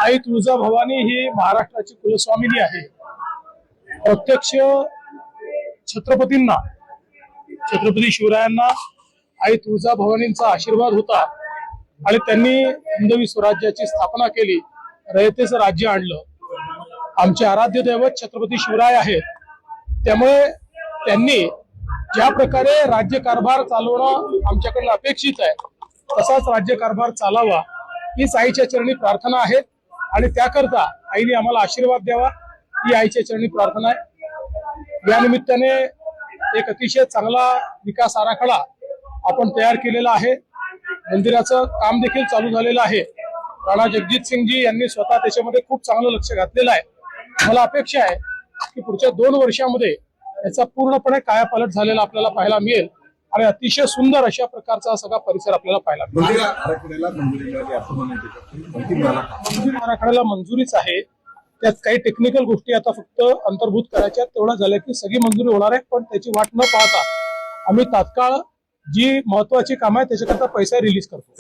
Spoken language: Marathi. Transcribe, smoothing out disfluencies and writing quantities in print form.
आई तुळजाभवानी ही महाराष्ट्राची कुलस्वामिनी आहे। प्रत्यक्ष छत्रपतींना, छत्रपती शिवरायांना आई तुळजाभवानींचा आशीर्वाद होता आणि त्यांनी हिंदवी स्वराज्याची स्थापना केली, रयतेचं राज्य आणलं। आमचे आराध्य दैवत छत्रपती शिवराय आहेत, त्यामुळे त्यांनी ज्या प्रकारे राज्यकारभार चालवणं आमच्याकडनं अपेक्षित आहे तसाच राज्यकारभार चालावा हीच आईच्या चरणी प्रार्थना आहे आणि त्याकरता आईने आम्हाला आशीर्वाद द्यावा ही आईच्या चरणी प्रार्थना आहे। या निमित्ताने एक अतिशय चांगला विकास आराखडा आपण तयार केलेला आहे। मंदिराचं काम देखील चालू झालेलं आहे। राणा जगजित सिंगजी यांनी स्वतः त्याच्यामध्ये खूप चांगलं लक्ष घातलेलं आहे। मला अपेक्षा आहे की पुढच्या 2 वर्षांमध्ये याचा पूर्णपणे कायापालट झालेला आपल्याला पाहायला मिळेल आणि अतिशय सुंदर अशा प्रकारचा सगळा परिसर आपल्याला पाहायला मिळेल। आराखड्याला मंजुरीच आहे, त्यात काही टेक्निकल गोष्टी आता फक्त अंतर्भूत करायच्या, तेवढं झालं की सगळी मंजुरी होणार आहे। पण त्याची वाट न पाहता आम्ही तात्काळ जी महत्वाची कामं आहेत त्याच्याकरता पैसा रिलीज करतो।